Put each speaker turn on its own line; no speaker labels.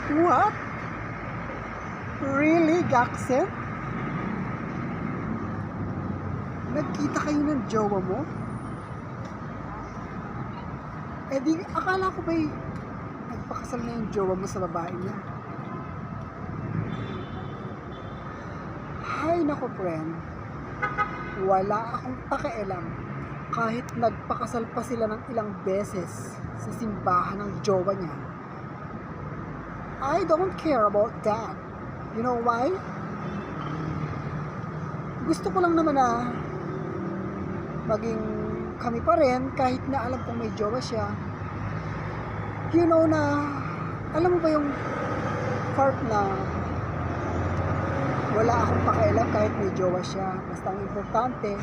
What? Really, Gaxet? Nagkita kayo ng jowa mo? Eh di, akala ko ba'y nagpakasal na yung jowa mo sa babae niya? Hay nako, friend. Wala akong pakialam kahit nagpakasal pa sila ng ilang beses sa simbahan ng jowa niya. I don't care about that. You know why? Gusto ko lang naman na maging kami pa rin kahit na alam kong may jowa siya. You know na, alam mo ba yung part na wala akong pakialam kahit may jowa siya. Basta ang importante,